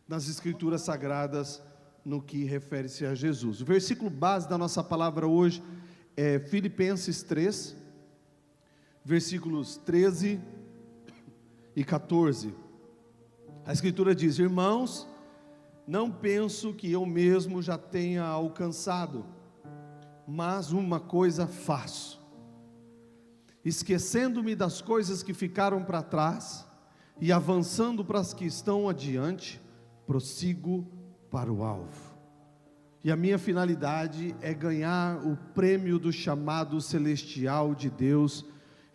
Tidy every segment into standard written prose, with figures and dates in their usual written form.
nas Escrituras Sagradas no que refere-se a Jesus. O versículo base da nossa palavra hoje é Filipenses 3, versículos 13 e 14. A Escritura diz: irmãos, não penso que eu mesmo já tenha alcançado, mas uma coisa faço, esquecendo-me das coisas que ficaram para trás e avançando para as que estão adiante, prossigo para o alvo. E a minha finalidade é ganhar o prêmio do chamado celestial de Deus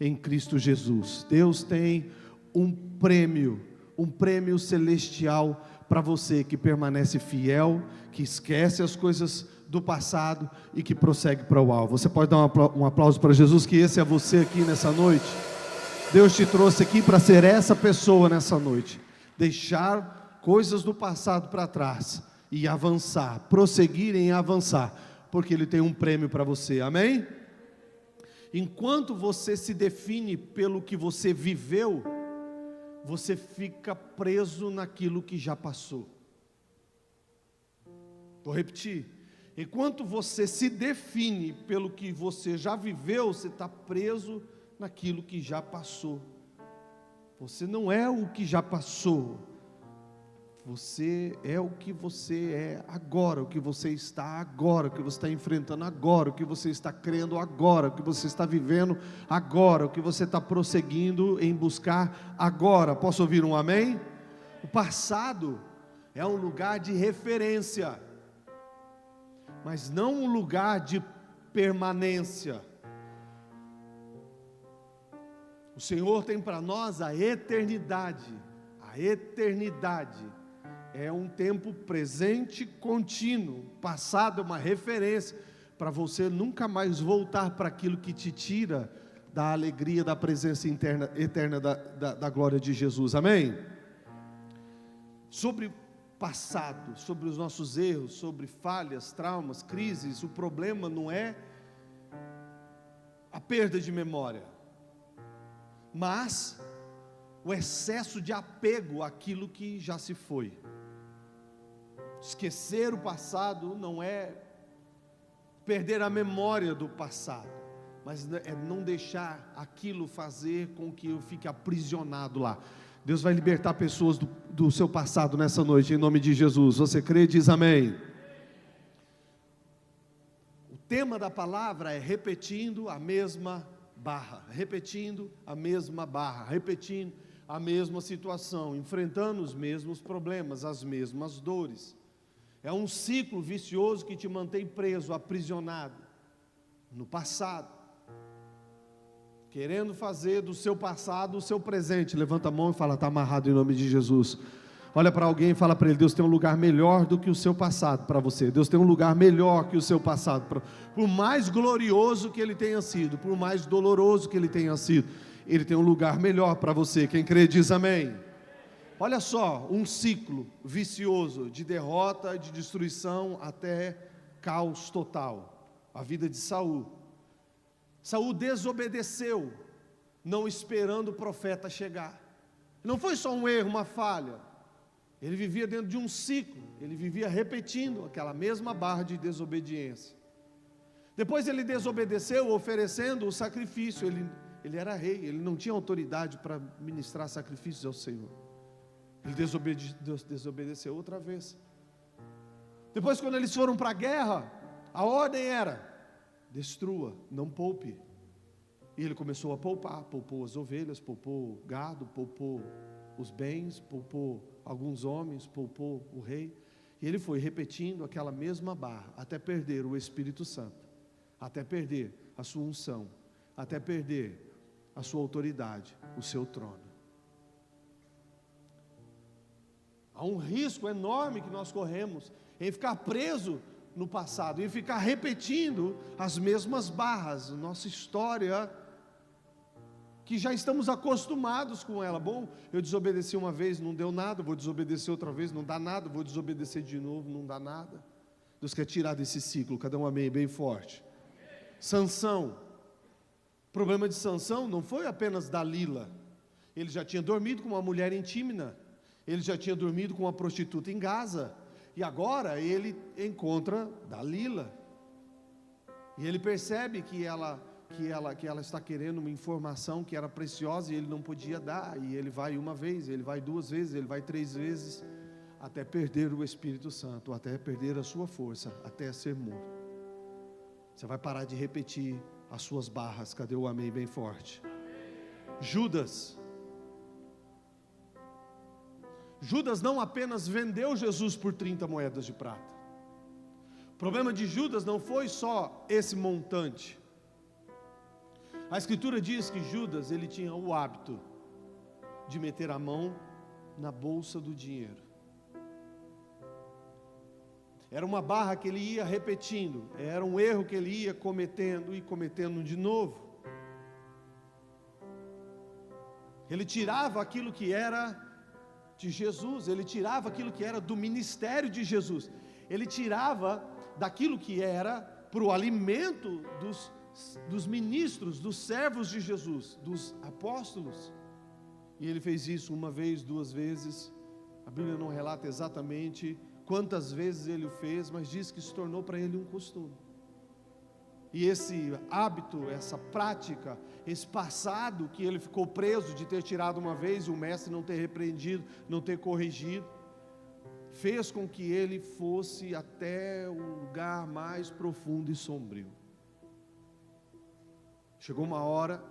em Cristo Jesus. Deus tem um prêmio celestial para você que permanece fiel, que esquece as coisas do passado e que prossegue para o alvo. Você pode dar um aplauso para Jesus, que esse é você aqui nessa noite. Deus te trouxe aqui para ser essa pessoa nessa noite, deixar coisas do passado para trás e avançar, prosseguir em avançar, porque Ele tem um prêmio para você, amém? Enquanto você se define pelo que você viveu, você fica preso naquilo que já passou. Vou repetir: enquanto você se define pelo que você já viveu, você está preso naquilo que já passou. Você não é o que já passou, você é o que você é agora, o que você está agora, o que você está enfrentando agora, o que você está crendo agora, o que você está vivendo agora, o que você está prosseguindo em buscar agora. Posso ouvir um amém? O passado é um lugar de referência, mas não um lugar de permanência. O Senhor tem para nós a eternidade. A eternidade é um tempo presente contínuo. Passado é uma referência para você nunca mais voltar para aquilo que te tira da alegria da presença eterna da glória de Jesus, amém? Sobre passado, sobre os nossos erros, sobre falhas, traumas, crises, o problema não é a perda de memória, mas o excesso de apego àquilo que já se foi. Esquecer o passado não é perder a memória do passado, mas é não deixar aquilo fazer com que eu fique aprisionado lá. Deus vai libertar pessoas do seu passado nessa noite, em nome de Jesus. Você crê? Diz amém. O tema da palavra é repetindo a mesma barra, repetindo a mesma barra, repetindo a mesma situação, enfrentando os mesmos problemas, as mesmas dores. É um ciclo vicioso que te mantém preso, aprisionado no passado, querendo fazer do seu passado o seu presente. Levanta a mão e fala: está amarrado em nome de Jesus. Olha para alguém e fala para ele: Deus tem um lugar melhor do que o seu passado para você. Deus tem um lugar melhor que o seu passado, por mais glorioso que ele tenha sido, por mais doloroso que ele tenha sido, Ele tem um lugar melhor para você. Quem crê diz amém. Olha só, um ciclo vicioso de derrota, de destruição até caos total. A vida de Saul. Saul desobedeceu, não esperando o profeta chegar. Não foi só um erro, uma falha. Ele vivia dentro de um ciclo, ele vivia repetindo aquela mesma barra de desobediência. Depois ele desobedeceu, oferecendo o sacrifício. Ele era rei, ele não tinha autoridade para ministrar sacrifícios ao Senhor. Ele desobedeceu outra vez. Depois, quando eles foram para a guerra, a ordem era: destrua, não poupe. E ele começou a poupar, poupou as ovelhas, poupou o gado, poupou os bens, poupou alguns homens, poupou o rei. E ele foi repetindo aquela mesma barra, até perder o Espírito Santo, até perder a sua unção, até perder a sua autoridade, o seu trono. Há um risco enorme que nós corremos em ficar preso no passado, em ficar repetindo as mesmas barras, nossa história, que já estamos acostumados com ela. Bom, eu desobedeci uma vez, não deu nada, vou desobedecer outra vez, não dá nada, vou desobedecer de novo, não dá nada. Deus quer tirar desse ciclo, cada um amém, bem forte. Sansão, o problema de Sansão não foi apenas Dalila, ele já tinha dormido com uma mulher em Tímina, Ele já tinha dormido com uma prostituta em Gaza, e agora ele encontra Dalila, e ele percebe que ela está querendo uma informação que era preciosa e ele não podia dar, e ele vai uma vez, ele vai duas vezes, ele vai três vezes, até perder o Espírito Santo, até perder a sua força, até ser morto. Você vai parar de repetir as suas barras. Cadê o amém bem forte? Judas não apenas vendeu Jesus por 30 moedas de prata. O problema de Judas não foi só esse montante. A Escritura diz que Judas, ele tinha o hábito de meter a mão na bolsa do dinheiro. Era uma barra que ele ia repetindo, era um erro que ele ia cometendo e cometendo de novo. Ele tirava aquilo que era de Jesus, ele tirava aquilo que era do ministério de Jesus, ele tirava daquilo que era para o alimento dos ministros, dos servos de Jesus, dos apóstolos. E ele fez isso uma vez, duas vezes. A Bíblia não relata exatamente quantas vezes ele o fez, mas diz que se tornou para ele um costume. E esse hábito, essa prática, esse passado que ele ficou preso de ter tirado uma vez e o mestre não ter repreendido, não ter corrigido, fez com que ele fosse até o lugar mais profundo e sombrio. Chegou uma hora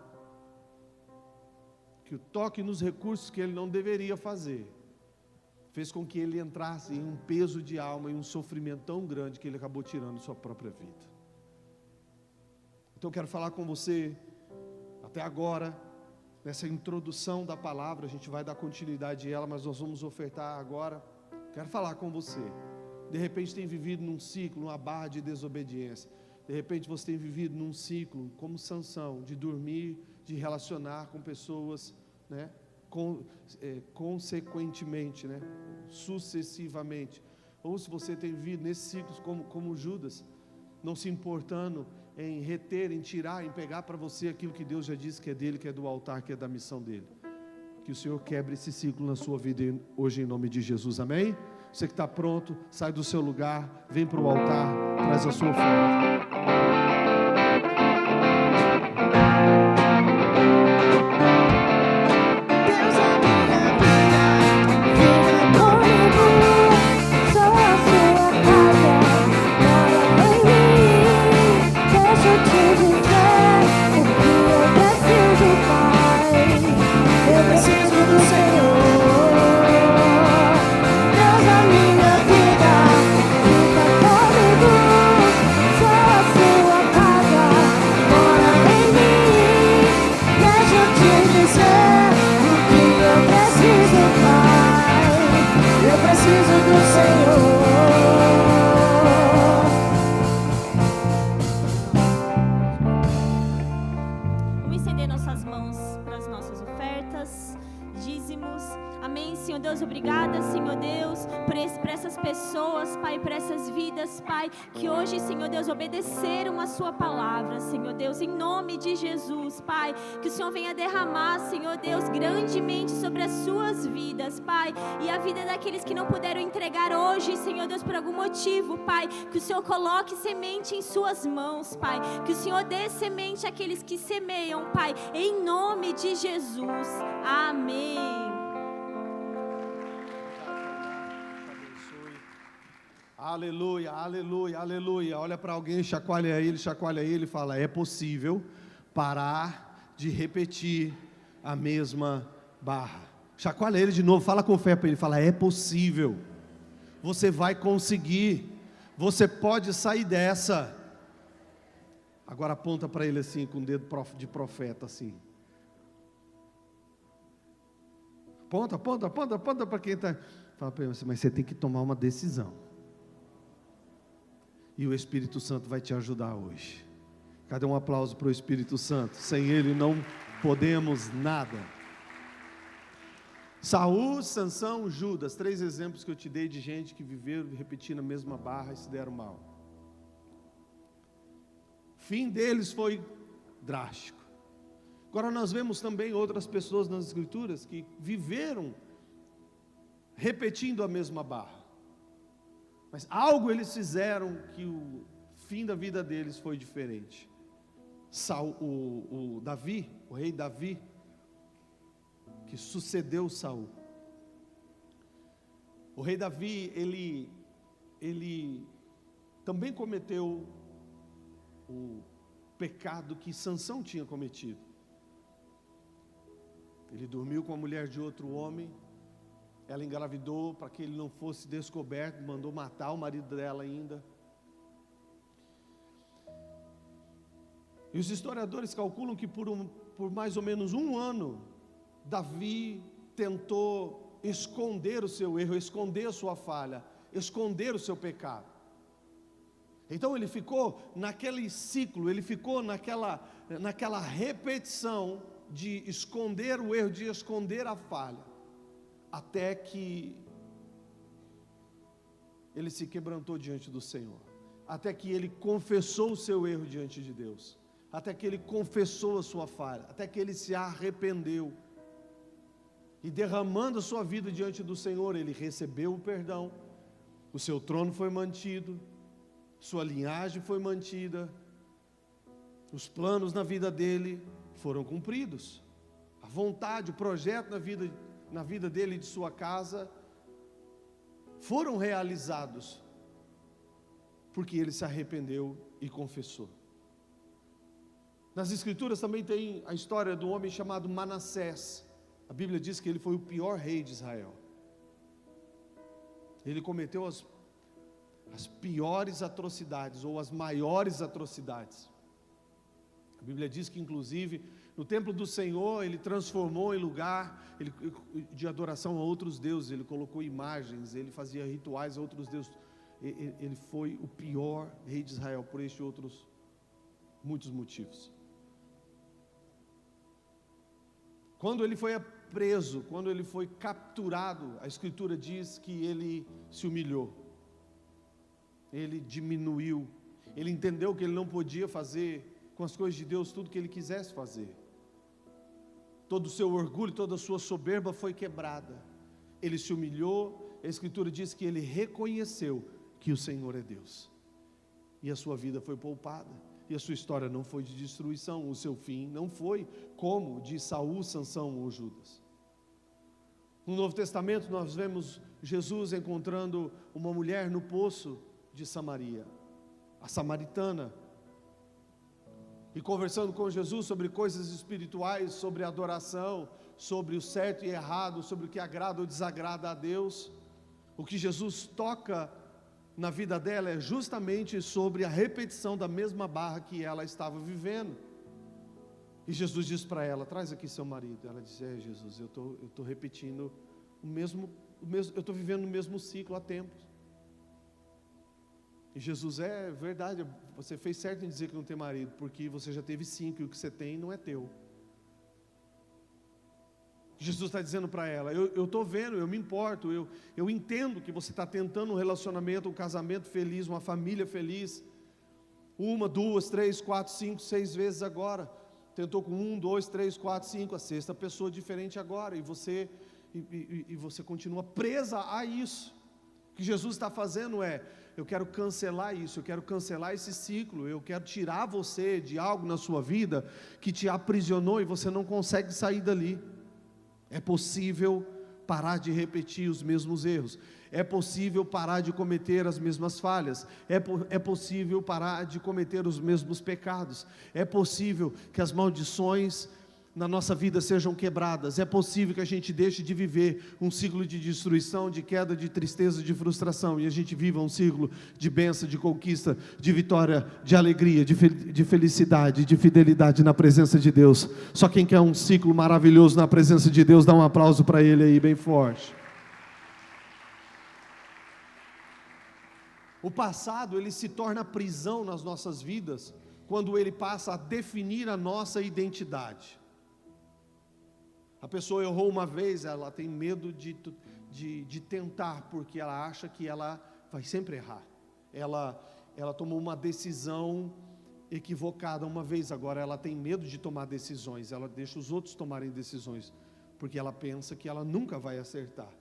que o toque nos recursos que ele não deveria fazer fez com que ele entrasse em um peso de alma e um sofrimento tão grande que ele acabou tirando sua própria vida. Então eu quero falar com você, até agora, nessa introdução da palavra, a gente vai dar continuidade a ela, mas nós vamos ofertar agora. Quero falar com você, de repente tem vivido num ciclo, numa barra de desobediência, de repente você tem vivido num ciclo, como Sansão, de dormir, de relacionar com pessoas, né? Consequentemente, né? Sucessivamente, ou se você tem vivido nesse ciclo como Judas, não se importando em reter, em tirar, em pegar para você aquilo que Deus já disse que é dele, que é do altar, que é da missão dele. Que o Senhor quebre esse ciclo na sua vida hoje em nome de Jesus, amém? Você que está pronto, sai do seu lugar, vem para o altar, traz a sua oferta. Que hoje, Senhor Deus, obedeceram a sua palavra, Senhor Deus, em nome de Jesus, Pai, que o Senhor venha derramar, Senhor Deus, grandemente sobre as suas vidas, Pai, e a vida daqueles que não puderam entregar hoje, Senhor Deus, por algum motivo, Pai, que o Senhor coloque semente em suas mãos, Pai, que o Senhor dê semente àqueles que semeiam, Pai, em nome de Jesus, amém. Aleluia, aleluia, aleluia. Olha para alguém, chacoalha ele e fala: é possível parar de repetir a mesma barra. Chacoalha ele de novo, fala com fé para ele, fala: é possível, você vai conseguir, você pode sair dessa. Agora aponta para ele assim, com o dedo de profeta assim. Aponta para quem está. Fala para ele assim: mas você tem que tomar uma decisão. E o Espírito Santo vai te ajudar hoje. Cadê um aplauso para o Espírito Santo? Sem ele não podemos nada. Saul, Sansão, Judas, 3 exemplos que eu te dei de gente que viveu repetindo a mesma barra e se deram mal. O fim deles foi drástico. Agora nós vemos também outras pessoas nas Escrituras que viveram repetindo a mesma barra. Mas algo eles fizeram que o fim da vida deles foi diferente. Davi, o rei Davi, que sucedeu Saul. O rei Davi, ele também cometeu o pecado que Sansão tinha cometido. Ele dormiu com a mulher de outro homem, ela engravidou para que ele não fosse descoberto, mandou matar o marido dela ainda. E os historiadores calculam que por mais ou menos um ano, Davi tentou esconder o seu erro, esconder a sua falha, esconder o seu pecado. Então ele ficou naquele ciclo, ele ficou naquela repetição de esconder o erro, de esconder a falha, até que ele se quebrantou diante do Senhor, até que ele confessou o seu erro diante de Deus, até que ele confessou a sua falha, até que ele se arrependeu, e derramando a sua vida diante do Senhor, ele recebeu o perdão, o seu trono foi mantido, sua linhagem foi mantida, os planos na vida dele foram cumpridos, a vontade, o projeto na vida dele e de sua casa foram realizados, porque ele se arrependeu e confessou. Nas Escrituras também tem a história do homem chamado Manassés. A Bíblia diz que ele foi o pior rei de Israel. Ele cometeu as piores atrocidades, ou as maiores atrocidades. A Bíblia diz que inclusive no templo do Senhor ele transformou em lugar de adoração a outros deuses, ele colocou imagens, ele fazia rituais a outros deuses. Ele foi o pior rei de Israel por estes outros muitos motivos. Quando ele foi preso, quando ele foi capturado, a Escritura diz que ele se humilhou, ele diminuiu, ele entendeu que ele não podia fazer com as coisas de Deus tudo que ele quisesse fazer. Todo o seu orgulho, toda a sua soberba foi quebrada. Ele se humilhou, a Escritura diz que ele reconheceu que o Senhor é Deus, e a sua vida foi poupada, e a sua história não foi de destruição, o seu fim não foi como de Saul, Sansão ou Judas. No Novo Testamento nós vemos Jesus encontrando uma mulher no poço de Samaria, a samaritana, e conversando com Jesus sobre coisas espirituais, sobre adoração, sobre o certo e errado, sobre o que agrada ou desagrada a Deus. O que Jesus toca na vida dela é justamente sobre a repetição da mesma barra que ela estava vivendo. E Jesus diz para ela: traz aqui seu marido. Ela diz: Jesus, eu estou repetindo o mesmo, eu estou vivendo o mesmo ciclo há tempos. E Jesus: é verdade, você fez certo em dizer que não tem marido, porque você já teve 5 e o que você tem não é teu. Jesus está dizendo para ela: eu estou vendo, eu me importo, eu entendo que você está tentando um relacionamento, um casamento feliz, uma família feliz, 1, 2, 3, 4, 5, 6 vezes agora, tentou com 1, 2, 3, 4, 5, a 6ª pessoa diferente agora, e você continua presa a isso. O que Jesus está fazendo é: eu quero cancelar isso, eu quero cancelar esse ciclo, eu quero tirar você de algo na sua vida que te aprisionou e você não consegue sair dali. É possível parar de repetir os mesmos erros, é possível parar de cometer as mesmas falhas, é possível parar de cometer os mesmos pecados, é possível que as maldições na nossa vida sejam quebradas, é possível que a gente deixe de viver um ciclo de destruição, de queda, de tristeza, de frustração, e a gente viva um ciclo de bênção, de conquista, de vitória, de alegria, de felicidade, de fidelidade na presença de Deus. Só quem quer um ciclo maravilhoso na presença de Deus, dá um aplauso para ele aí bem forte. O passado, ele se torna prisão nas nossas vidas quando ele passa a definir a nossa identidade. A pessoa errou uma vez, ela tem medo de tentar, porque ela acha que ela vai sempre errar. Ela tomou uma decisão equivocada uma vez, agora ela tem medo de tomar decisões, ela deixa os outros tomarem decisões, porque ela pensa que ela nunca vai acertar.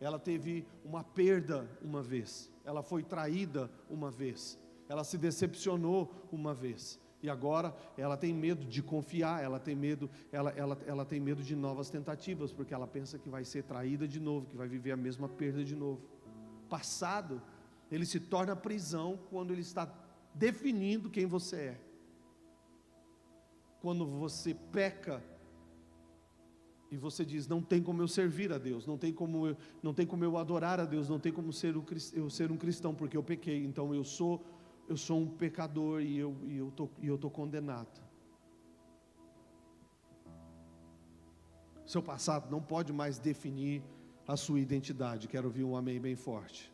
ela teve uma perda uma vez, ela foi traída uma vez, ela se decepcionou uma vez, e agora ela tem medo de confiar, ela tem medo de novas tentativas, porque ela pensa que vai ser traída de novo, que vai viver a mesma perda de novo. Passado, ele se torna prisão quando ele está definindo quem você é. Quando você peca e você diz, não tem como eu servir a Deus, não tem como eu adorar a Deus, não tem como eu ser um cristão, porque eu pequei, então eu sou um pecador e eu estou condenado. Seu passado não pode mais definir a sua identidade. Quero ouvir um amém bem forte.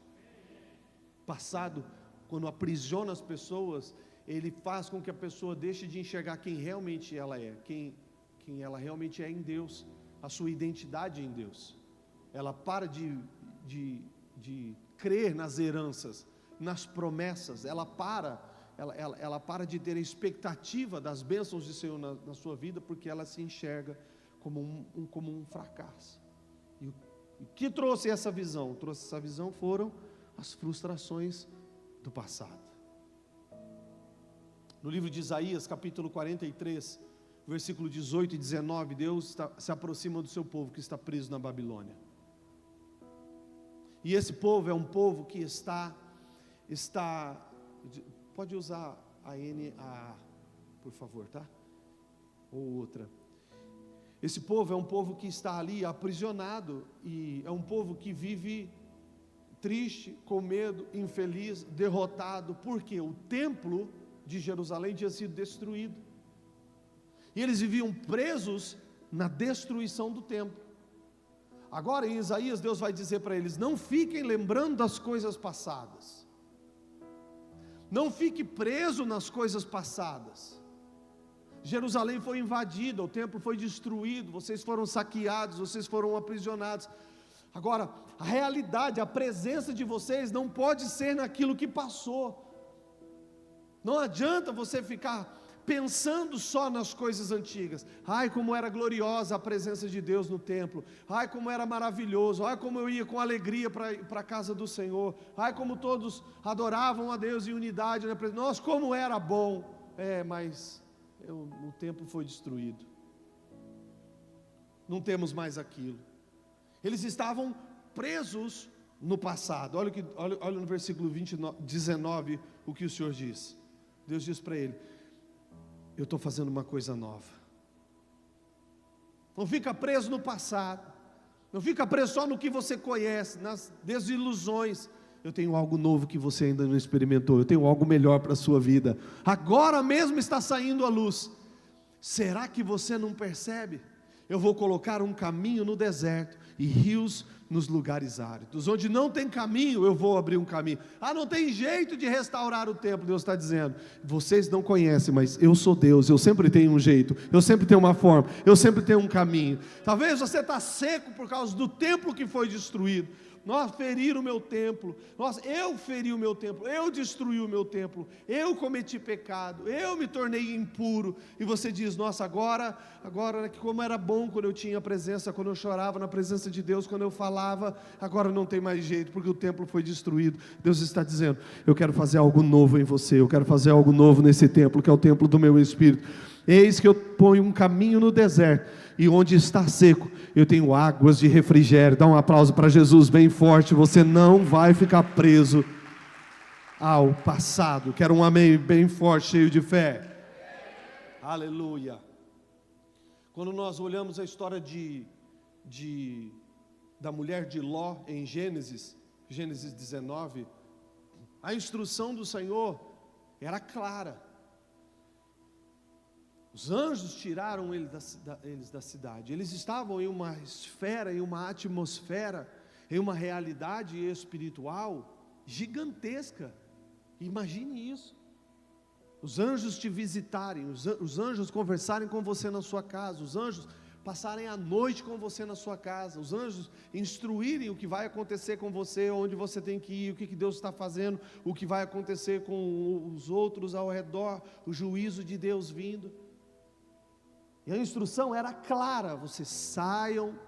Passado, quando aprisiona as pessoas, ele faz com que a pessoa deixe de enxergar quem realmente ela é, quem ela realmente é em Deus, a sua identidade em Deus. Ela para de crer nas heranças, nas promessas, ela para de ter a expectativa das bênçãos de Senhor na sua vida, porque ela se enxerga como um fracasso. E o que trouxe essa visão? Trouxe essa visão foram as frustrações do passado. No livro de Isaías, capítulo 43, versículo 18 e 19, Deus se aproxima do seu povo que está preso na Babilônia. E esse povo é um povo que está pode usar a NA, por favor, tá? Ou outra. Esse povo é um povo que está ali aprisionado, e é um povo que vive triste, com medo, infeliz, derrotado, porque o templo de Jerusalém tinha sido destruído, e eles viviam presos na destruição do templo. Agora em Isaías, Deus vai dizer para eles, não fiquem lembrando das coisas passadas, não fique preso nas coisas passadas. Jerusalém foi invadida, o templo foi destruído, vocês foram saqueados, vocês foram aprisionados. Agora, a realidade, a presença de vocês não pode ser naquilo que passou. Não adianta você ficar pensando só nas coisas antigas. Ai, como era gloriosa a presença de Deus no templo. Ai, como era maravilhoso. Ai, como eu ia com alegria para a casa do Senhor. Ai, como todos adoravam a Deus em unidade. Nossa, como era bom. Mas o templo foi destruído. Não temos mais aquilo. Eles estavam presos no passado. Olha no versículo 19 o que o Senhor diz. Deus diz para ele, eu estou fazendo uma coisa nova. Não fica preso no passado, não fica preso só no que você conhece, nas desilusões. Eu tenho algo novo que você ainda não experimentou, eu tenho algo melhor para a sua vida, agora mesmo está saindo à luz. Será que você não percebe? Eu vou colocar um caminho no deserto e rios nos lugares áridos. Onde não tem caminho, eu vou abrir um caminho. Não tem jeito de restaurar o templo, Deus está dizendo. Vocês não conhecem, mas eu sou Deus, eu sempre tenho um jeito, eu sempre tenho uma forma, eu sempre tenho um caminho. Talvez você está seco por causa do templo que foi destruído. Feriram o meu templo, eu feri o meu templo, eu destruí o meu templo, eu cometi pecado, eu me tornei impuro, e você diz, nossa, agora como era bom quando eu tinha presença, quando eu chorava na presença de Deus, quando eu falava, agora não tem mais jeito, porque o templo foi destruído. Deus está dizendo, eu quero fazer algo novo em você, eu quero fazer algo novo nesse templo, que é o templo do meu Espírito. Eis que eu ponho um caminho no deserto, e onde está seco, eu tenho águas de refrigério. Dá um aplauso para Jesus bem forte. Você não vai ficar preso ao passado. Quero um amém bem forte, cheio de fé. Aleluia. Quando nós olhamos a história da mulher de Ló em Gênesis 19, a instrução do Senhor era clara. Os anjos tiraram eles da cidade. Eles estavam em uma esfera, em uma atmosfera, em uma realidade espiritual gigantesca. Imagine isso. Os anjos te visitarem, os anjos conversarem com você na sua casa, os anjos passarem a noite com você na sua casa, os anjos instruírem o que vai acontecer com você, onde você tem que ir, o que Deus está fazendo, o que vai acontecer com os outros ao redor, o juízo de Deus vindo. E a instrução era clara, vocês saiam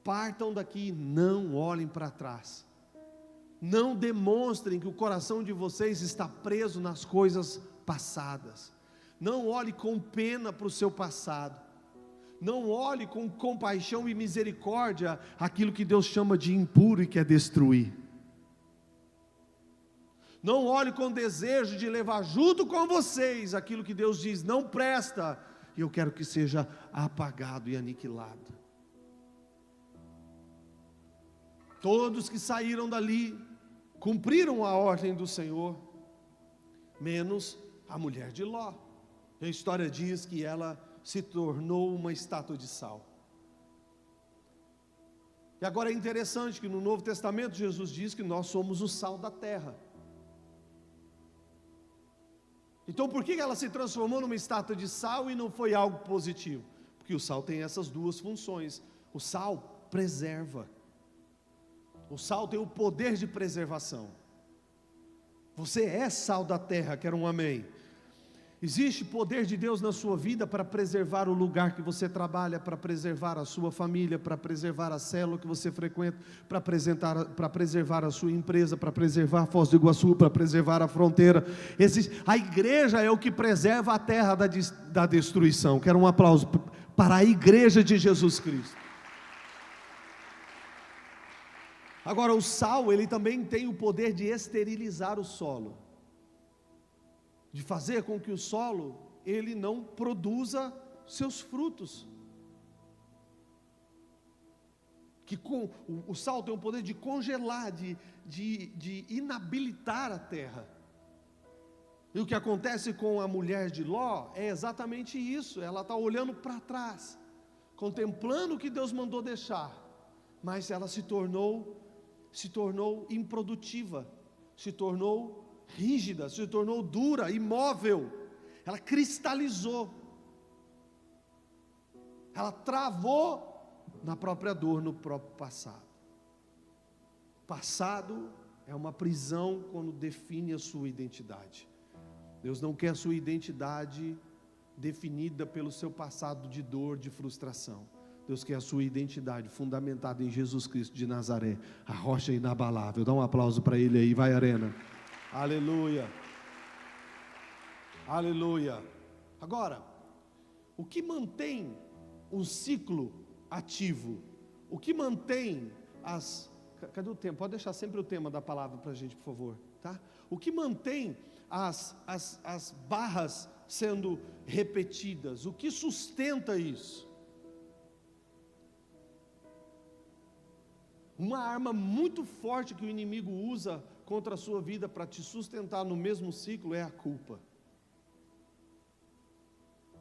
Partam daqui, não olhem para trás. Não demonstrem que o coração de vocês está preso nas coisas passadas. Não olhe com pena para o seu passado. Não olhe com compaixão e misericórdia aquilo que Deus chama de impuro e quer destruir. Não olhe com desejo de levar junto com vocês aquilo que Deus diz, não presta, e eu quero que seja apagado e aniquilado. Todos que saíram dali, cumpriram a ordem do Senhor, menos a mulher de Ló. A história diz que ela se tornou uma estátua de sal. E agora é interessante que no Novo Testamento Jesus diz que nós somos o sal da terra. Então por que ela se transformou numa estátua de sal e não foi algo positivo? Porque o sal tem essas duas funções. O sal preserva. O sal tem o poder de preservação. Você é sal da terra, quero um amém. Existe poder de Deus na sua vida para preservar o lugar que você trabalha, para preservar a sua família, para preservar a célula que você frequenta, para preservar a sua empresa, para preservar a Foz do Iguaçu, para preservar a fronteira. A igreja é o que preserva a terra da destruição. Quero um aplauso para a igreja de Jesus Cristo. Agora, o sal, ele também tem o poder de esterilizar o solo, de fazer com que o solo, ele não produza seus frutos. O sal tem o poder de congelar, de inabilitar a terra. E o que acontece com a mulher de Ló é exatamente isso. Ela está olhando para trás, contemplando o que Deus mandou deixar, mas ela se tornou improdutiva, se tornou rígida, se tornou dura, imóvel. Ela cristalizou, ela travou na própria dor, no próprio passado. Passado é uma prisão quando define a sua identidade. Deus não quer a sua identidade definida pelo seu passado de dor, de frustração. Deus quer a sua identidade fundamentada em Jesus Cristo de Nazaré, a rocha inabalável. Dá um aplauso para Ele aí, vai Arena. Aleluia, aleluia. Agora, o que mantém um ciclo ativo? O que mantém cadê o tema? Pode deixar sempre o tema da palavra para a gente, por favor, tá? O que mantém as barras sendo repetidas? O que sustenta isso? Uma arma muito forte que o inimigo usa contra a sua vida para te sustentar no mesmo ciclo é a culpa.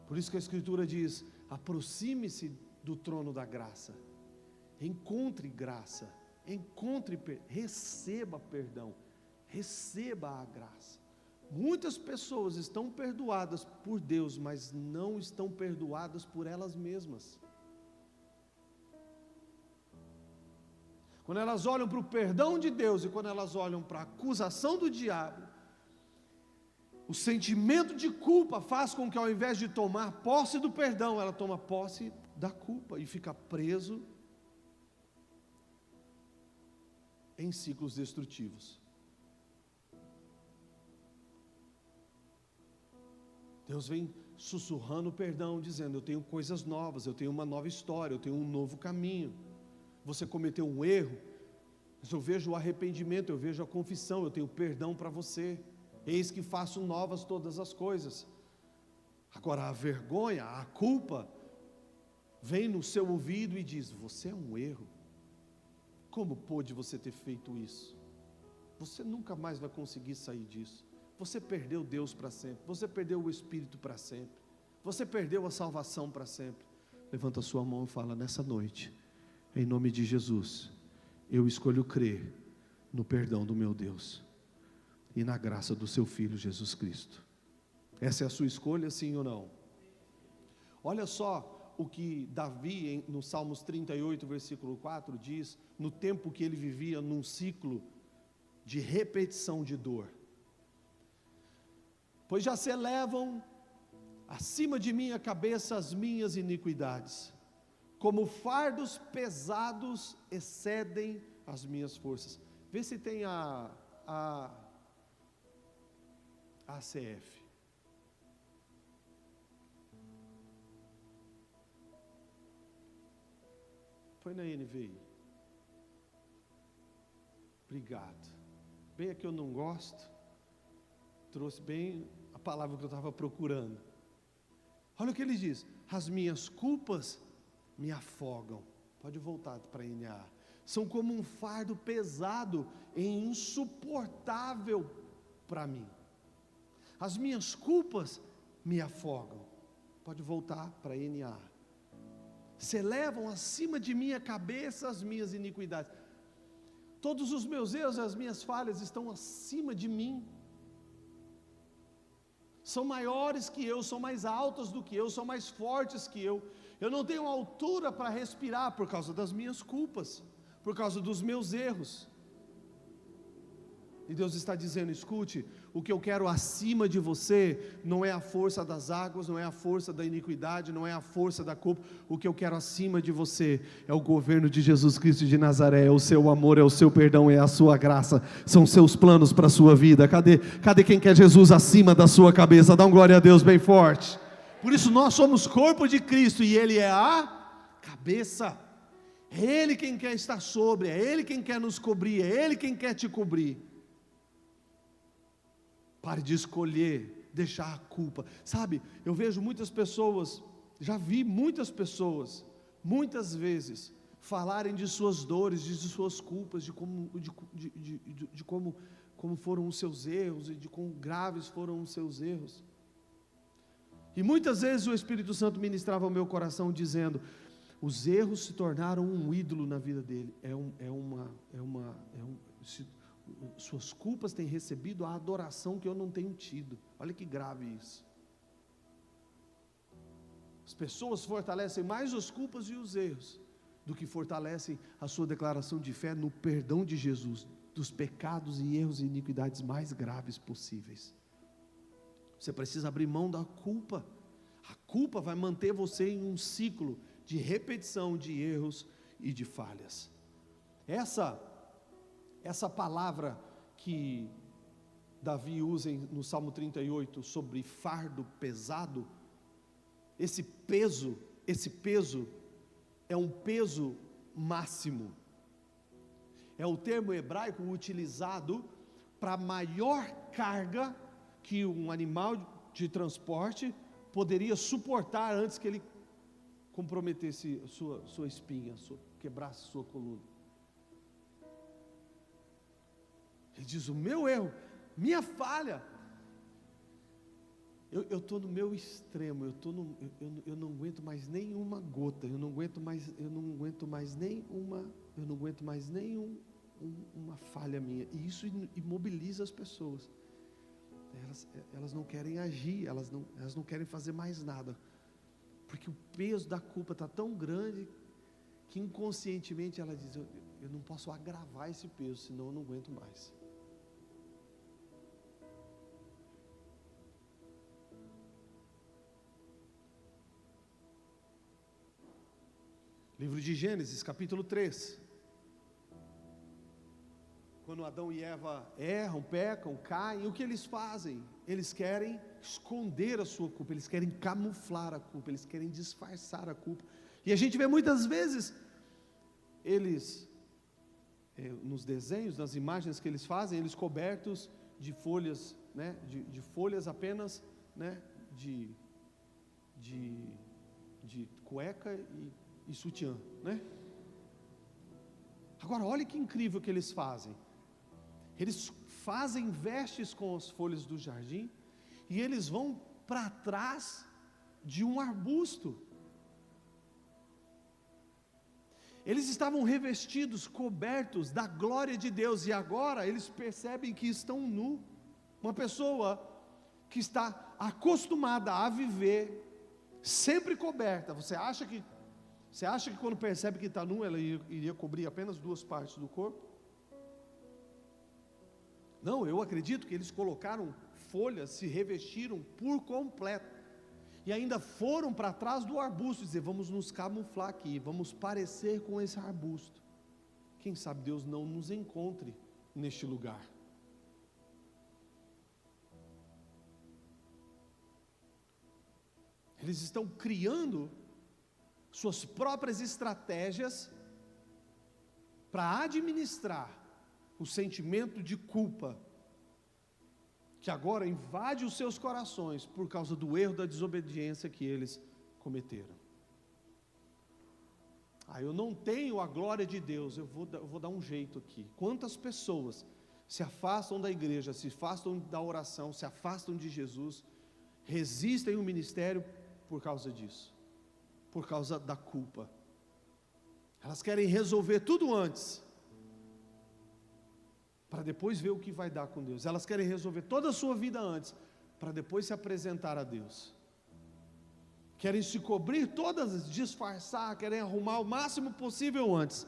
Por isso que a Escritura diz: aproxime-se do trono da graça, encontre graça, receba perdão, receba a graça. Muitas pessoas estão perdoadas por Deus, mas não estão perdoadas por elas mesmas. Quando elas olham para o perdão de Deus e quando elas olham para a acusação do diabo, o sentimento de culpa faz com que, ao invés de tomar posse do perdão, ela toma posse da culpa e fica preso em ciclos destrutivos. Deus vem sussurrando o perdão, dizendo: eu tenho coisas novas, eu tenho uma nova história, eu tenho um novo caminho. Você cometeu um erro, mas eu vejo o arrependimento, eu vejo a confissão, eu tenho perdão para você. Eis que faço novas todas as coisas. Agora a vergonha, a culpa, vem no seu ouvido e diz: você é um erro. Como pôde você ter feito isso? Você nunca mais vai conseguir sair disso. Você perdeu Deus para sempre, você perdeu o Espírito para sempre, você perdeu a salvação para sempre. Levanta a sua mão e fala: nessa noite, em nome de Jesus, eu escolho crer no perdão do meu Deus e na graça do seu Filho Jesus Cristo. Essa é a sua escolha, sim ou não? Olha só o que Davi, no Salmos 38, versículo 4, diz, no tempo que ele vivia num ciclo de repetição de dor: pois já se elevam acima de minha cabeça as minhas iniquidades, como fardos pesados excedem as minhas forças. Vê se tem a ACF. Põe na NVI. Obrigado. Bem a que eu não gosto, trouxe bem a palavra que eu estava procurando. Olha o que ele diz: as minhas culpas me afogam. Pode voltar para a NA. São como um fardo pesado e insuportável para mim. As minhas culpas me afogam. Pode voltar para a NA. Se elevam acima de minha cabeça as minhas iniquidades. Todos os meus erros e as minhas falhas estão acima de mim. São maiores que eu, são mais altas do que eu, são mais fortes que eu. Eu não tenho altura para respirar por causa das minhas culpas, por causa dos meus erros. E Deus está dizendo: escute, o que eu quero acima de você não é a força das águas, não é a força da iniquidade, não é a força da culpa. O que eu quero acima de você é o governo de Jesus Cristo de Nazaré, é o seu amor, é o seu perdão, é a sua graça, são seus planos para a sua vida. Cadê quem quer Jesus acima da sua cabeça? Dá um glória a Deus bem forte. Por isso nós somos corpo de Cristo e Ele é a cabeça. É Ele quem quer estar sobre, é Ele quem quer nos cobrir, é Ele quem quer te cobrir. Pare de escolher, deixar a culpa. Sabe, eu vejo muitas pessoas, já vi muitas pessoas, muitas vezes, falarem de suas dores, de suas culpas, de como foram os seus erros, e de quão graves foram os seus erros. E muitas vezes o Espírito Santo ministrava ao meu coração dizendo: os erros se tornaram um ídolo na vida dele. Suas culpas têm recebido a adoração que eu não tenho tido. Olha que grave isso. As pessoas fortalecem mais as culpas e os erros do que fortalecem a sua declaração de fé no perdão de Jesus, dos pecados e erros e iniquidades mais graves possíveis. Você precisa abrir mão da culpa. A culpa vai manter você em um ciclo de repetição de erros e de falhas. Essa palavra que Davi usa no Salmo 38 sobre fardo pesado, esse peso é um peso máximo. É o termo hebraico utilizado para a maior carga que um animal de transporte poderia suportar antes que ele comprometesse sua espinha, quebrasse sua coluna. Ele diz: o meu erro, minha falha, eu estou no meu extremo, eu não aguento mais nenhuma gota, eu não aguento mais nenhuma falha minha. E isso imobiliza as pessoas. Elas não querem agir, elas não querem fazer mais nada, porque o peso da culpa está tão grande que inconscientemente ela diz: eu não posso agravar esse peso, senão eu não aguento mais. Livro de Gênesis, capítulo 3. Quando Adão e Eva erram, pecam, caem, o que eles fazem? Eles querem esconder a sua culpa, eles querem camuflar a culpa, eles querem disfarçar a culpa. E a gente vê muitas vezes eles, nos desenhos, nas imagens que eles fazem, eles cobertos de folhas, né, de folhas apenas, né, de cueca e sutiã, né? Agora olha que incrível que eles fazem. Eles fazem vestes com as folhas do jardim e eles vão para trás de um arbusto. Eles estavam revestidos, cobertos da glória de Deus, e agora eles percebem que estão nus. Uma pessoa que está acostumada a viver sempre coberta, você acha que quando percebe que está nu, ela iria cobrir apenas duas partes do corpo? Não, eu acredito que eles colocaram folhas, se revestiram por completo. e ainda foram para trás do arbusto, dizer, vamos nos camuflar aqui, vamos parecer com esse arbusto. Quem sabe Deus não nos encontre neste lugar. Eles estão criando suas próprias estratégias para administrar o sentimento de culpa que agora invade os seus corações por causa do erro da desobediência que eles cometeram. Eu não tenho a glória de Deus, eu vou dar um jeito aqui. Quantas pessoas se afastam da igreja, se afastam da oração, se afastam de Jesus, resistem ao ministério por causa disso, por causa da culpa. Elas querem resolver tudo antes, para depois ver o que vai dar com Deus. Elas querem resolver toda a sua vida antes, para depois se apresentar a Deus. Querem se cobrir todas, disfarçar, querem arrumar o máximo possível antes,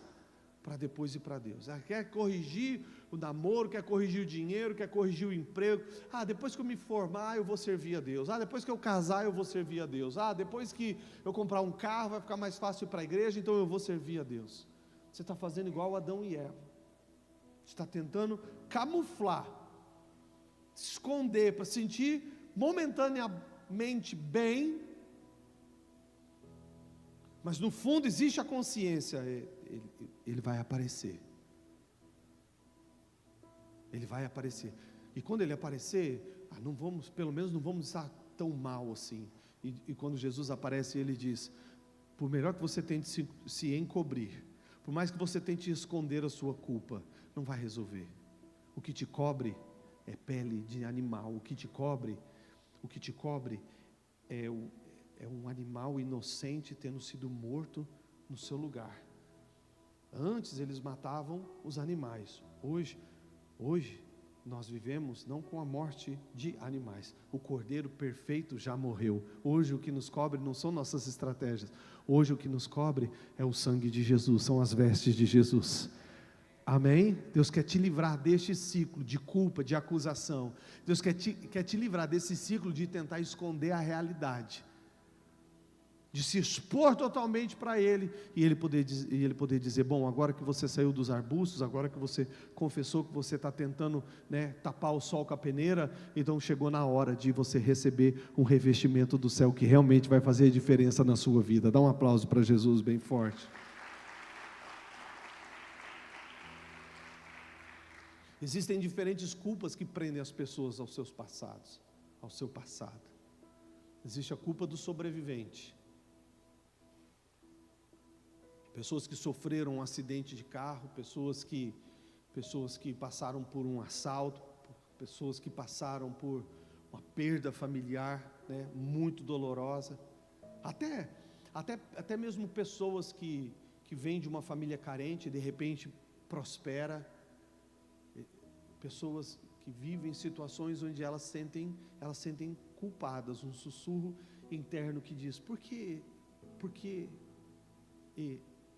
para depois ir para Deus. Ela quer corrigir o namoro, quer corrigir o dinheiro, quer corrigir o emprego. Depois que eu me formar, eu vou servir a Deus. Depois que eu casar, eu vou servir a Deus. Depois que eu comprar um carro, vai ficar mais fácil ir para a igreja, então eu vou servir a Deus. Você está fazendo igual Adão e Eva. Você está tentando camuflar, esconder, para sentir momentaneamente bem, mas no fundo existe a consciência, ele vai aparecer. Ele vai aparecer. E quando ele aparecer, pelo menos não vamos estar tão mal assim. E quando Jesus aparece, ele diz, por melhor que você tente se encobrir, por mais que você tente esconder a sua culpa, não vai resolver. O que te cobre é pele de animal. O que te cobre é um animal inocente tendo sido morto no seu lugar. Antes eles matavam os animais. Hoje nós vivemos não com a morte de animais. O Cordeiro perfeito já morreu. Hoje o que nos cobre não são nossas estratégias. Hoje o que nos cobre é o sangue de Jesus, são as vestes de Jesus. Amém? Deus quer te livrar deste ciclo de culpa, de acusação. Deus quer te livrar desse ciclo de tentar esconder a realidade, de se expor totalmente para Ele, e Ele poder dizer, bom, agora que você saiu dos arbustos, agora que você confessou que você está tentando tapar o sol com a peneira, então chegou na hora de você receber um revestimento do céu, que realmente vai fazer a diferença na sua vida. Dá um aplauso para Jesus bem forte. Existem diferentes culpas que prendem as pessoas aos seus passados, ao seu passado. Existe a culpa do sobrevivente. Pessoas que sofreram um acidente de carro, pessoas que passaram por um assalto, pessoas que passaram por uma perda familiar, muito dolorosa. Até mesmo pessoas que vêm de uma família carente e de repente prospera. Pessoas que vivem situações onde elas sentem culpadas, um sussurro interno que diz, por que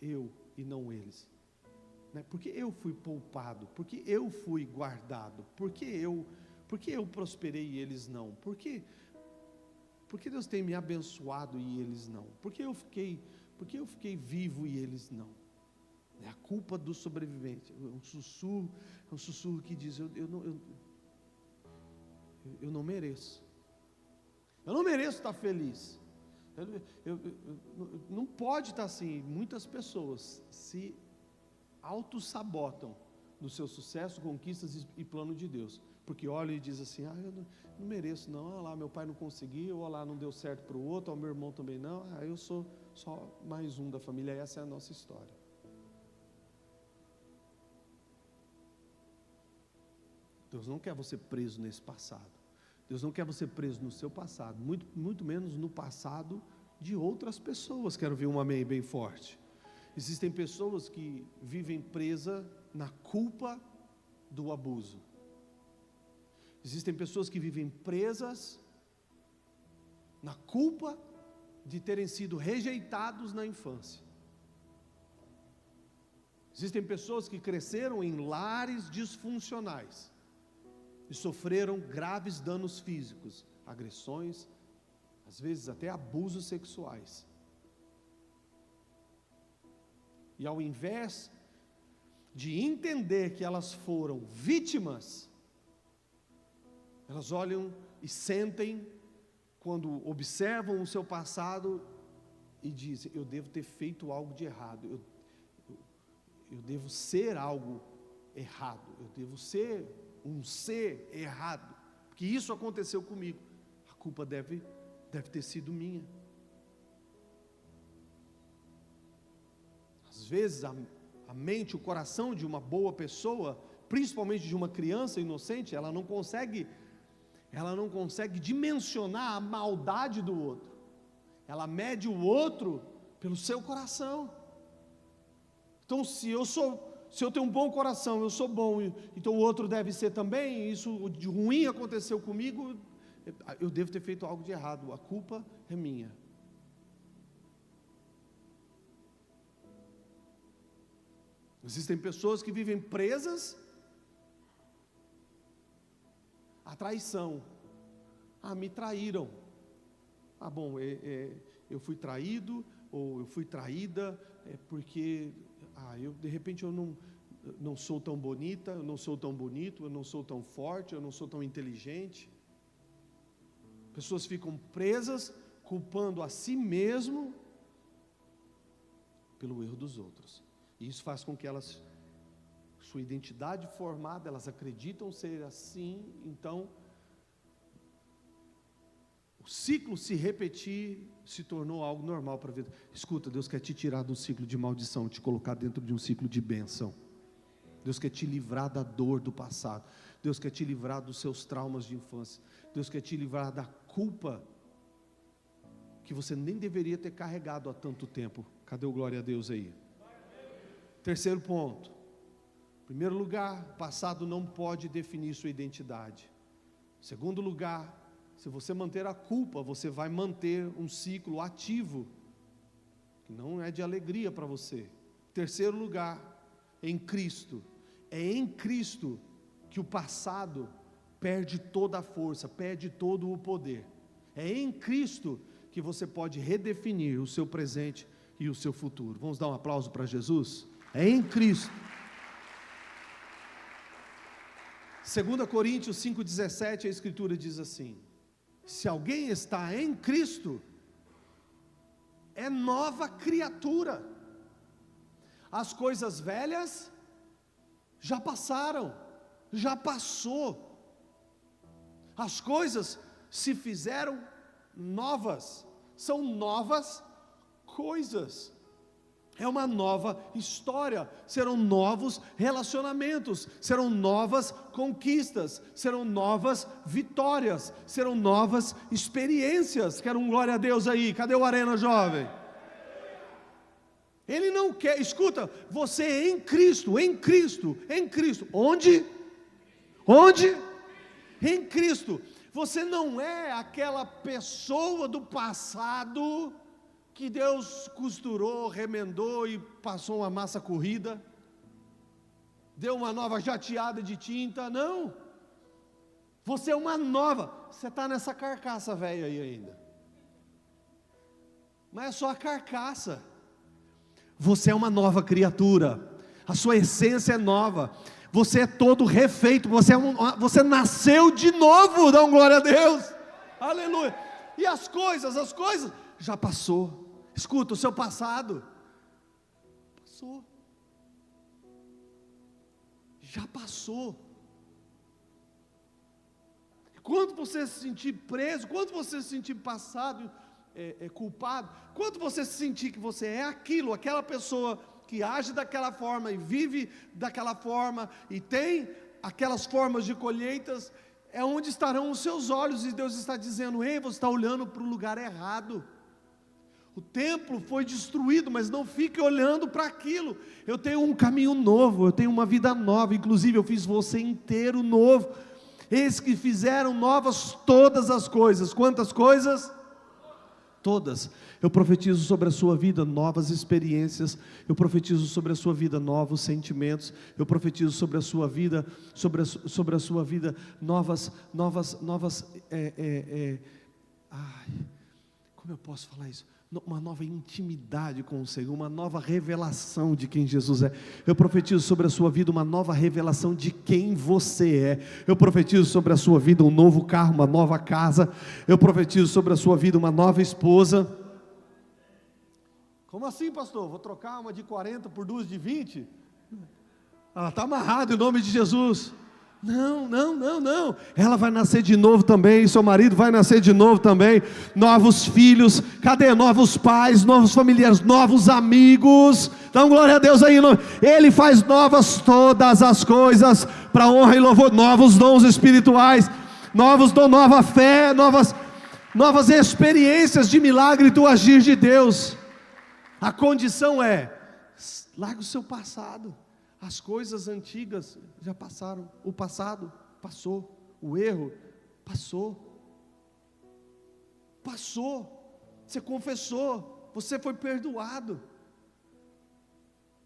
eu e não eles? Porque eu fui poupado, porque eu fui guardado, porque eu prosperei e eles não? Porque Deus tem me abençoado e eles não? Porque eu fiquei vivo e eles não? É a culpa do sobrevivente. Um sussurro que diz, eu não mereço. Eu não mereço estar feliz. Não pode estar assim. Muitas pessoas se auto-sabotam no seu sucesso, conquistas e plano de Deus, porque olham e dizem assim, eu não mereço não, olha lá, meu pai não conseguiu, olha lá, não deu certo para o outro, o meu irmão também não, eu sou só mais um da família. Essa é a nossa história. Deus não quer você preso nesse passado. Deus não quer você preso no seu passado, muito menos no passado de outras pessoas. Quero ver um amém bem forte. Existem pessoas que vivem presas na culpa do abuso. Existem pessoas que vivem presas na culpa de terem sido rejeitados na infância. Existem pessoas que cresceram em lares disfuncionais e sofreram graves danos físicos, agressões, às vezes até abusos sexuais. E ao invés de entender que elas foram vítimas, elas olham e sentem, quando observam o seu passado, e dizem: eu devo ter feito algo de errado, eu devo ser algo errado, eu devo ser um ser errado, porque isso aconteceu comigo, a culpa deve ter sido minha. Às vezes a mente, o coração de uma boa pessoa, principalmente de uma criança inocente, ela não consegue dimensionar a maldade do outro. Ela mede o outro pelo seu coração. Então, se eu tenho um bom coração, eu sou bom, então o outro deve ser também. Isso de ruim aconteceu comigo, eu devo ter feito algo de errado, a culpa é minha. Existem pessoas que vivem presas à traição. Me traíram. Bom, eu fui traído, ou eu fui traída, porque de repente eu não sou tão bonita, eu não sou tão bonito, eu não sou tão forte, eu não sou tão inteligente. Pessoas ficam presas, culpando a si mesmo pelo erro dos outros. E isso faz com que sua identidade formada, elas acreditam ser assim, então o ciclo se repetir se tornou algo normal para a vida. Escuta, Deus quer te tirar do ciclo de maldição, te colocar dentro de um ciclo de bênção. Deus quer te livrar da dor do passado. Deus quer te livrar dos seus traumas de infância. Deus quer te livrar da culpa que você nem deveria ter carregado há tanto tempo. Cadê o glória a Deus aí? Terceiro ponto. Em primeiro lugar, o passado não pode definir sua identidade. Em segundo lugar, se você manter a culpa, você vai manter um ciclo ativo, que não é de alegria para você. Em terceiro lugar, em Cristo. É em Cristo que o passado perde toda a força, perde todo o poder. É em Cristo que você pode redefinir o seu presente e o seu futuro. Vamos dar um aplauso para Jesus? É em Cristo. 2 Coríntios 5,17, a Escritura diz assim: se alguém está em Cristo, é nova criatura. As coisas velhas já passaram, já passou. As coisas se fizeram novas, são novas coisas. É uma nova história, serão novos relacionamentos, serão novas conquistas, serão novas vitórias, serão novas experiências. Quero um glória a Deus aí. Cadê o Arena Jovem? Ele não quer, escuta, você é em Cristo, em Cristo, em Cristo. Onde? Onde? Em Cristo. Você não é aquela pessoa do passado que Deus costurou, remendou e passou uma massa corrida, deu uma nova jateada de tinta. Não, você é uma nova. Você está nessa carcaça velha aí ainda, mas é só a carcaça. Você é uma nova criatura, a sua essência é nova, você é todo refeito, você nasceu de novo. Dá um glória a Deus, aleluia. E as coisas já passou. Escuta, o seu passado passou, já passou. Quando você se sentir preso, quando você se sentir passado, culpado, quando você se sentir que você é aquela pessoa que age daquela forma e vive daquela forma e tem aquelas formas de colheitas, é onde estarão os seus olhos. E Deus está dizendo: ei, você está olhando para o lugar errado. O templo foi destruído, mas não fique olhando para aquilo. Eu tenho um caminho novo, eu tenho uma vida nova, inclusive eu fiz você inteiro novo. Eis que fizeram novas todas as coisas. Quantas coisas? Todas. Eu profetizo sobre a sua vida novas experiências. Eu profetizo sobre a sua vida novos sentimentos. Eu profetizo sobre a sua vida, sobre a sua vida novas como eu posso falar isso? Uma nova intimidade com o Senhor, uma nova revelação de quem Jesus é. Eu profetizo sobre a sua vida uma nova revelação de quem você é. Eu profetizo sobre a sua vida um novo carro, uma nova casa. Eu profetizo sobre a sua vida uma nova esposa. Como assim, pastor? Vou trocar uma de 40 por duas de 20? Ela está amarrada em nome de Jesus. Não. Ela vai nascer de novo também, seu marido vai nascer de novo também. Novos filhos, cadê? Novos pais, novos familiares, novos amigos. Então glória a Deus aí. Ele faz novas todas as coisas, para honra e louvor. Novos dons espirituais, novos dons, nova fé, novas experiências de milagre do agir de Deus. A condição é, larga o seu passado. As coisas antigas já passaram, o passado passou, o erro passou, você confessou, você foi perdoado.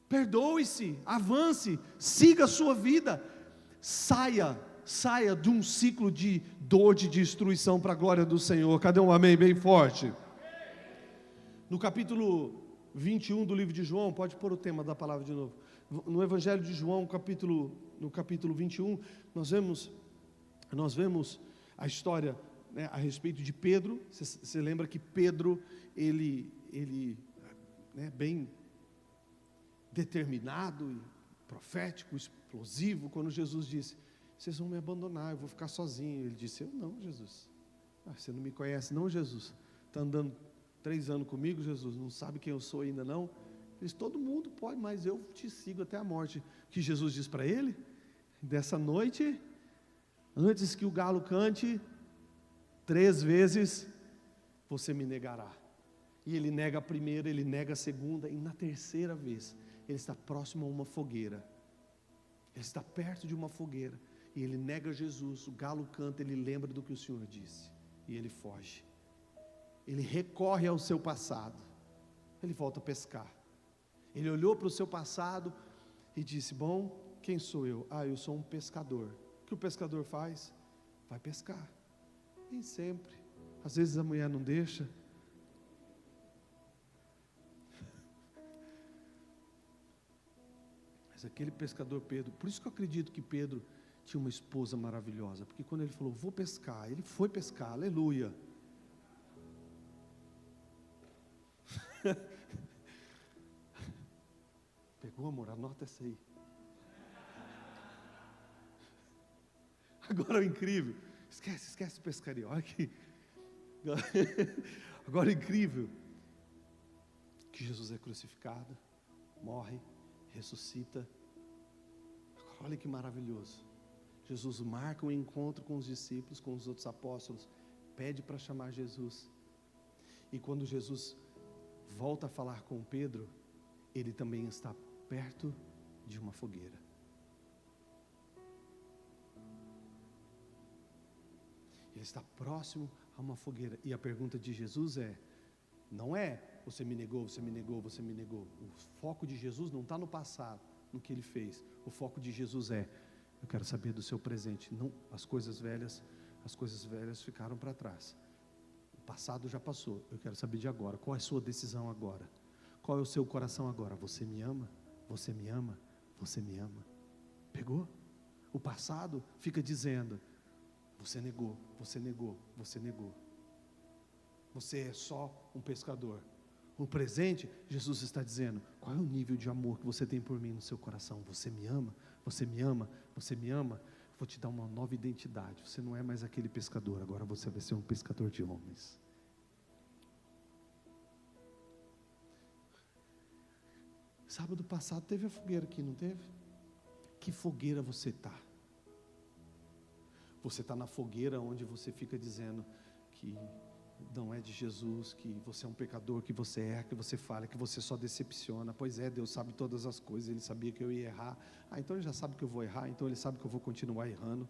Perdoe-se, avance, siga a sua vida, saia de um ciclo de dor, de destruição, para a glória do Senhor. Cadê um amém bem forte? No capítulo 21 do livro de João, pode pôr o tema da palavra de novo. No Evangelho de João, no capítulo 21, nós vemos a história, né, a respeito de Pedro. Você lembra que Pedro, ele né, bem determinado, profético, explosivo, quando Jesus disse: vocês vão me abandonar, eu vou ficar sozinho. Ele disse: eu não, Jesus. Você não me conhece não, Jesus? Está andando 3 anos comigo, Jesus, não sabe quem eu sou ainda não? Ele disse: todo mundo pode, mas eu te sigo até a morte. Que Jesus diz para ele: dessa noite, antes que o galo cante, 3 vezes você me negará. E ele nega a primeira, ele nega a segunda, e na terceira vez, ele está próximo a uma fogueira. Ele está perto de uma fogueira, e ele nega Jesus. O galo canta, ele lembra do que o Senhor disse, e ele foge. Ele recorre ao seu passado, ele volta a pescar. Ele olhou para o seu passado e disse: bom, quem sou eu? Eu sou um pescador. O que o pescador faz? Vai pescar. Nem sempre. Às vezes a mulher não deixa. Mas aquele pescador Pedro, por isso que eu acredito que Pedro tinha uma esposa maravilhosa, porque quando ele falou: vou pescar, ele foi pescar, aleluia. Pegou, amor? Anota essa aí. Agora o incrível, esquece pescaria, olha aqui. Agora o incrível, que Jesus é crucificado, morre, ressuscita. Agora olha que maravilhoso. Jesus marca um encontro com os discípulos, com os outros apóstolos, pede para chamar Jesus. E quando Jesus volta a falar com Pedro, ele também está perto de uma fogueira. Ele está próximo a uma fogueira. E a pergunta de Jesus não é: você me negou, você me negou, você me negou. O foco de Jesus não está no passado, no que ele fez. O foco de Jesus é: eu quero saber do seu presente. Não, as coisas velhas ficaram para trás. O passado já passou. Eu quero saber de agora. Qual é a sua decisão agora? Qual é o seu coração agora? Você me ama? Você me ama? Você me ama? Pegou? O passado fica dizendo: você negou, você negou, você negou. Você é só um pescador. O presente, Jesus está dizendo: qual é o nível de amor que você tem por mim no seu coração? Você me ama? Você me ama? Você me ama? Vou te dar uma nova identidade. Você não é mais aquele pescador, agora você vai ser um pescador de homens. Sábado passado teve a fogueira aqui, não teve? Que fogueira você está? Você está na fogueira onde você fica dizendo que não é de Jesus, que você é um pecador, que você erra, que você falha, que você só decepciona. Pois é, Deus sabe todas as coisas, Ele sabia que eu ia errar. Então Ele já sabe que eu vou errar, então Ele sabe que eu vou continuar errando.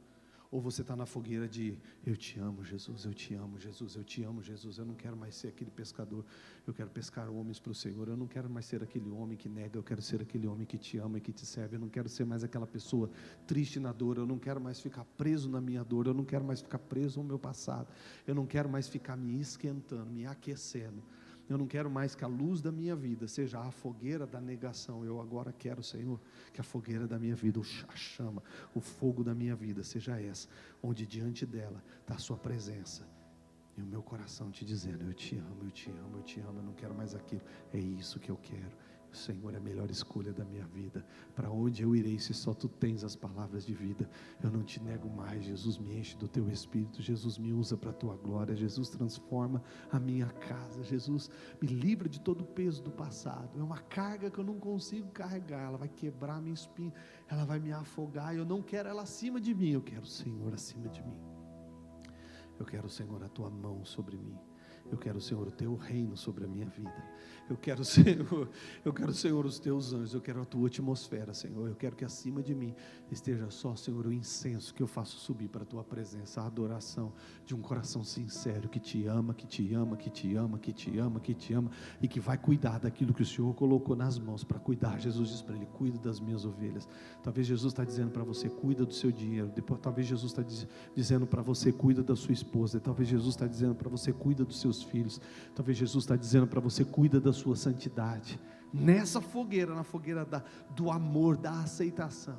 Ou você está na fogueira de eu te amo, Jesus, eu te amo, Jesus, eu te amo, Jesus. Eu não quero mais ser aquele pescador, eu quero pescar homens para o Senhor. Eu não quero mais ser aquele homem que nega, eu quero ser aquele homem que te ama e que te serve. Eu não quero ser mais aquela pessoa triste na dor, eu não quero mais ficar preso na minha dor, eu não quero mais ficar preso ao meu passado, eu não quero mais ficar me esquentando, me aquecendo. Eu não quero mais que a luz da minha vida seja a fogueira da negação. Eu agora quero, Senhor, que a fogueira da minha vida, a chama, o fogo da minha vida seja essa, onde diante dela está a sua presença e o meu coração te dizendo, eu te amo, eu te amo, eu te amo, eu não quero mais aquilo. É isso que eu quero. O Senhor é a melhor escolha da minha vida. Para onde eu irei se só tu tens as palavras de vida? Eu não te nego mais. Jesus, me enche do teu Espírito. Jesus, me usa para a tua glória. Jesus, transforma a minha casa. Jesus, me livra de todo o peso do passado. É uma carga que eu não consigo carregar. Ela vai quebrar a minha espinha, ela vai me afogar. Eu não quero ela acima de mim, eu quero o Senhor acima de mim. Eu quero, Senhor, a tua mão sobre mim. Eu quero, Senhor, o teu reino sobre a minha vida. Eu quero, Senhor, os teus anjos. Eu quero a tua atmosfera, Senhor. Eu quero que acima de mim esteja só, Senhor, o incenso que eu faço subir para a tua presença, a adoração de um coração sincero que te ama, que te ama, que te ama, que te ama, que te ama e que vai cuidar daquilo que o Senhor colocou nas mãos para cuidar. Jesus diz para ele, cuida das minhas ovelhas. Talvez Jesus está dizendo para você, cuida do seu dinheiro. Depois, talvez Jesus está dizendo para você, cuida da sua esposa. Talvez Jesus está dizendo para você, cuida dos seus filhos. Talvez Jesus está dizendo para você, cuida da sua santidade. Nessa fogueira, na fogueira do amor, da aceitação.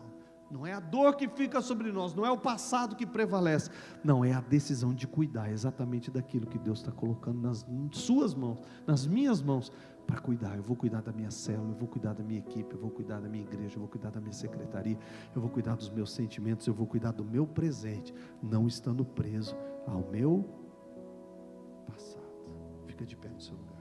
Não é a dor que fica sobre nós, não é o passado que prevalece, não, é a decisão de cuidar exatamente daquilo que Deus está colocando nas suas mãos, nas minhas mãos, para cuidar. Eu vou cuidar da minha célula, eu vou cuidar da minha equipe, eu vou cuidar da minha igreja, eu vou cuidar da minha secretaria, eu vou cuidar dos meus sentimentos, eu vou cuidar do meu presente, não estando preso ao meu passado. Fica de pé no seu lugar.